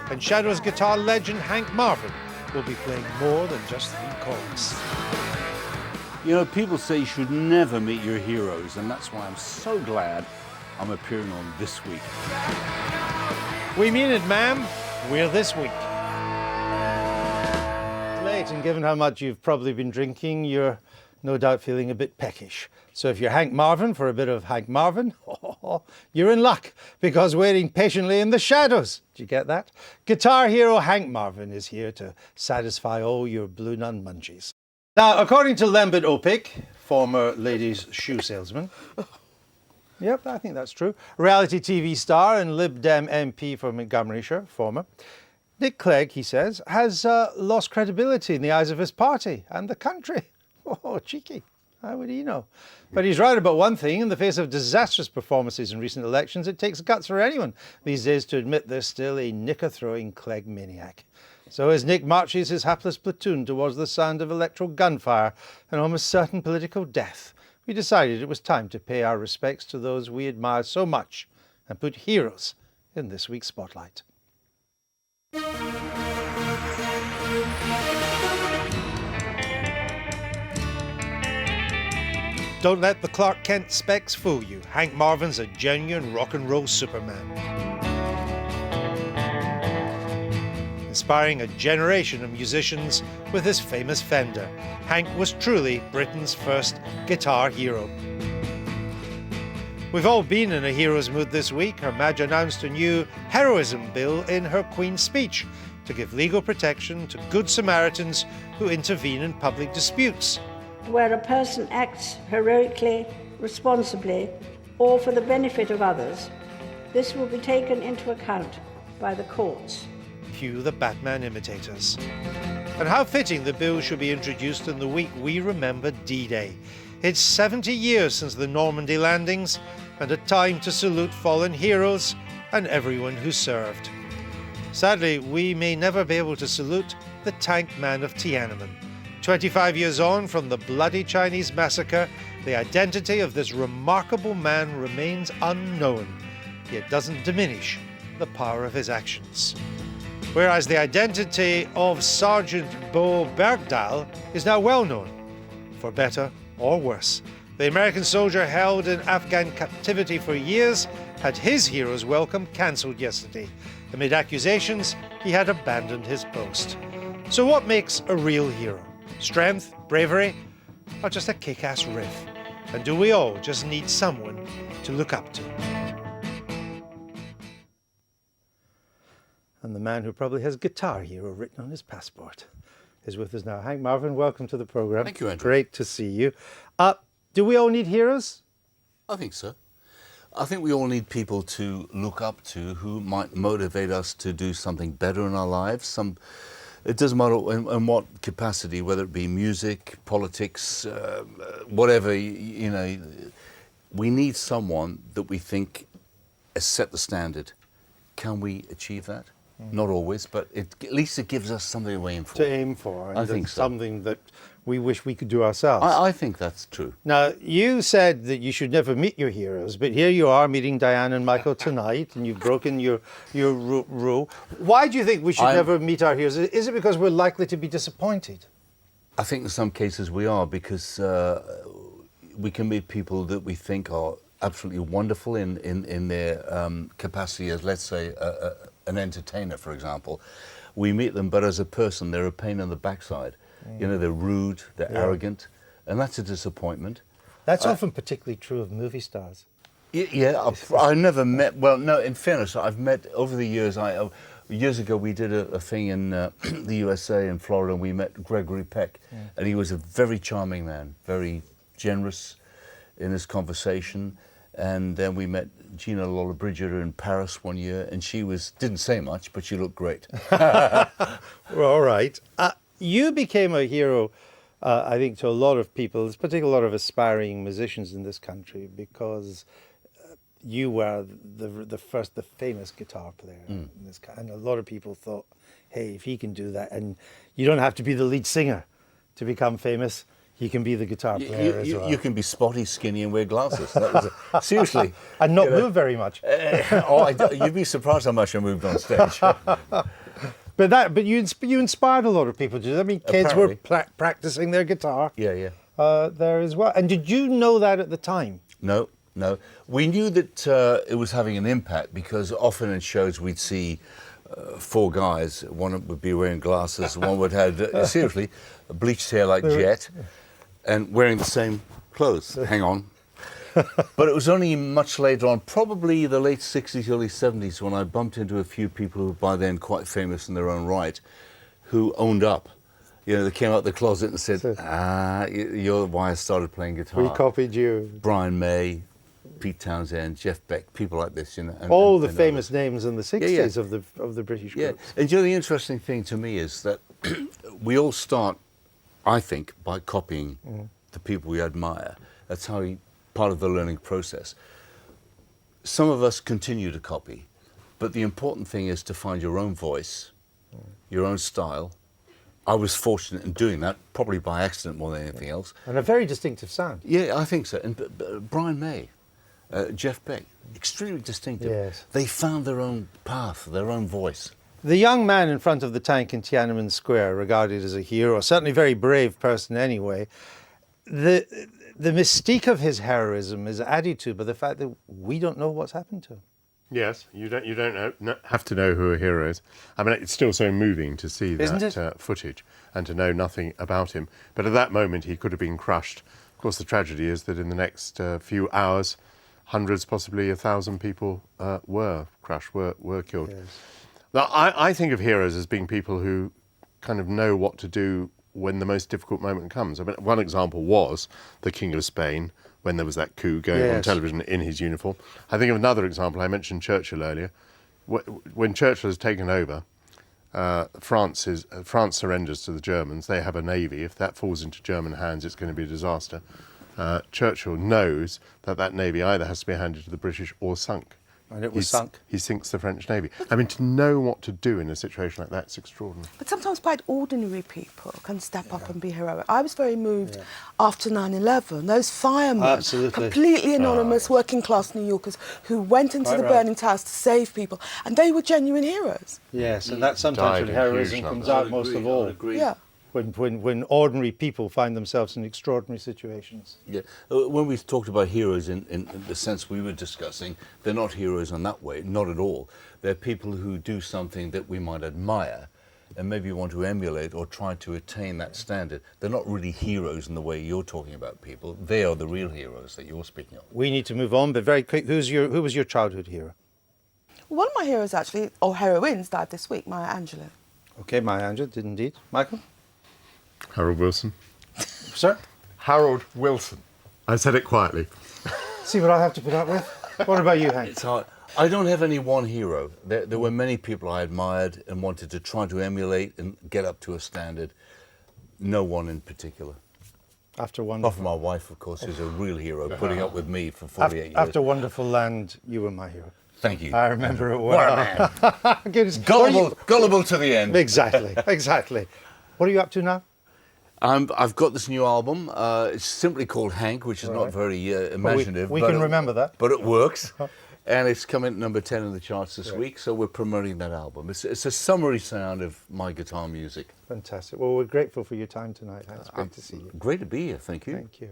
And Shadows guitar legend Hank Marvin will be playing more than just 3 chords. You know, people say you should never meet your heroes, and that's why I'm so glad I'm appearing on This Week. We mean it, ma'am. We're This Week. Late, and given how much you've probably been drinking, you're no doubt feeling a bit peckish. So if you're Hank Marvin for a bit of Hank Marvin, you're in luck, because waiting patiently in the shadows, do you get that? Guitar hero Hank Marvin is here to satisfy all your Blue Nun munchies. Now, according to Lembit Opik, former ladies' shoe salesman, yep, I think that's true, reality TV star and Lib Dem MP for Montgomeryshire, former, Nick Clegg, he says, has lost credibility in the eyes of his party and the country. Oh, cheeky. How would he know? But he's right about one thing. In the face of disastrous performances in recent elections, it takes guts for anyone these days to admit there's still a knicker-throwing Clegg maniac. So as Nick marches his hapless platoon towards the sound of electoral gunfire and almost certain political death, we decided it was time to pay our respects to those we admire so much and put heroes in this week's spotlight. Don't let the Clark Kent specs fool you. Hank Marvin's a genuine rock and roll Superman. Inspiring a generation of musicians with his famous Fender, Hank was truly Britain's first guitar hero. We've all been in a hero's mood this week. Her Madge announced a new heroism bill in her Queen's speech to give legal protection to good Samaritans who intervene in public disputes. Where a person acts heroically, responsibly, or for the benefit of others, this will be taken into account by the courts. Cue the Batman imitators. And how fitting the bill should be introduced in the week we remember D-Day. It's 70 years since the Normandy landings, and a time to salute fallen heroes and everyone who served. Sadly, we may never be able to salute the Tank Man of Tiananmen. 25 years on from the bloody Chinese massacre, the identity of this remarkable man remains unknown, yet doesn't diminish the power of his actions. Whereas the identity of Sergeant Bo Bergdahl is now well known, for better or worse. The American soldier held in Afghan captivity for years had his hero's welcome cancelled yesterday. Amid accusations, he had abandoned his post. So what makes a real hero? Strength, bravery, or just a kick-ass riff? And do we all just need someone to look up to? And the man who probably has Guitar Hero written on his passport is with us now. Hank Marvin, welcome to the programme. Thank you, Andrew. Great to see you. Do we all need heroes? I think so. I think we all need people to look up to who might motivate us to do something better in our lives. It doesn't matter in what capacity, whether it be music, politics, whatever, you know, we need someone that we think has set the standard. Can we achieve that? Not always, but at least it gives us something to aim for. To aim for. And I think so. Something that we wish we could do ourselves. I think that's true. Now, you said that you should never meet your heroes, but here you are meeting Diane and Michael tonight, and you've broken your rule. Why do you think we should never meet our heroes? Is it because we're likely to be disappointed? I think in some cases we are, because we can meet people that we think are absolutely wonderful in their capacity as, let's say, an entertainer, for example. We meet them, but as a person, they're a pain in the backside. You know, they're rude, they're arrogant, and that's a disappointment. That's often particularly true of movie stars. Yeah, I never met, well, no, in fairness, I've met over the years. Years ago, we did a thing in the USA, in Florida, and we met Gregory Peck, and he was a very charming man, very generous in his conversation. And then we met Gina Lollobrigida in Paris one year, and she didn't say much, but she looked great. Well, all right. You became a hero, I think, to a lot of people, particularly a lot of aspiring musicians in this country, because you were the famous guitar player in this country. And a lot of people thought, hey, if he can do that, and you don't have to be the lead singer to become famous. He can be the guitar player as well. You can be spotty, skinny, and wear glasses. That was seriously. And not move very much. You'd be surprised how much I moved on stage. But you inspired a lot of people. I mean, kids were practicing their guitar. Yeah. There as well. And did you know that at the time? No. We knew that it was having an impact because often in shows we'd see 4 guys. One would be wearing glasses, one would have, seriously, a bleached hair like Jet, and wearing the same clothes. Hang on. But it was only much later on, probably the late 60s, early 70s, when I bumped into a few people who were by then quite famous in their own right, who owned up. You know, they came out the closet and said, you're why I started playing guitar. We copied you. Brian May, Pete Townsend, Jeff Beck, people like this, you know. All the famous names in the 60s of the British groups. Yeah, and you know, the interesting thing to me is that we all start, I think, by copying the people we admire. That's part of the learning process. Some of us continue to copy, but the important thing is to find your own voice, your own style. I was fortunate in doing that, probably by accident more than anything else. And a very distinctive sound. Yeah, I think so. And Brian May, Jeff Beck, extremely distinctive. Yes. They found their own path, their own voice. The young man in front of the tank in Tiananmen Square, regarded as a hero, certainly a very brave person anyway, the mystique of his heroism is added to by the fact that we don't know what's happened to him. Yes, you don't have to know who a hero is. I mean, it's still so moving to see that footage and to know nothing about him. But at that moment, he could have been crushed. Of course, the tragedy is that in the next few hours, hundreds, possibly 1,000 people were crushed, were killed. Yes. Now, I think of heroes as being people who kind of know what to do when the most difficult moment comes. I mean, one example was the King of Spain, when there was that coup going on television in his uniform. I think of another example, I mentioned Churchill earlier. When Churchill has taken over, France surrenders to the Germans. They have a navy. If that falls into German hands, it's going to be a disaster. Churchill knows that navy either has to be handed to the British or sunk. And it was sunk. He sinks the French navy. I mean, to know what to do in a situation like that is extraordinary. But sometimes quite ordinary people can step up and be heroic. I was very moved after 9/11. Those firemen, completely anonymous, working-class New Yorkers who went into the burning towers to save people, and they were genuine heroes. Yes, and that's sometimes when heroism comes out most of all. Yeah. When ordinary people find themselves in extraordinary situations. Yeah, when we talked about heroes in the sense we were discussing, they're not heroes in that way, not at all. They're people who do something that we might admire and maybe want to emulate or try to attain that standard. They're not really heroes in the way you're talking about people. They are the real heroes that you're speaking of. We need to move on, but very quick, who was your childhood hero? One of my heroes actually, or heroines, died this week, Maya Angelou. Okay, Maya Angelou did indeed. Michael? Harold Wilson. Sir? Harold Wilson. I said it quietly. See what I have to put up with? What about you, Hank? It's hard. I don't have any one hero. There were many people I admired and wanted to try to emulate and get up to a standard. No one in particular. After Apart Wonderful. from my wife, of course, who's a real hero, putting up with me for 48 years. After Wonderful Land, you were my hero. Thank you. I remember it well. Gullible to the end. Exactly. What are you up to now? I've got this new album. It's simply called Hank, which is not very imaginative. We can remember that. But it works. And it's come in at #10 in the charts this week, so we're promoting that album. It's a summary sound of my guitar music. Fantastic. Well, we're grateful for your time tonight, Hank. It's great to see you. Great to be here. Thank you. Thank you.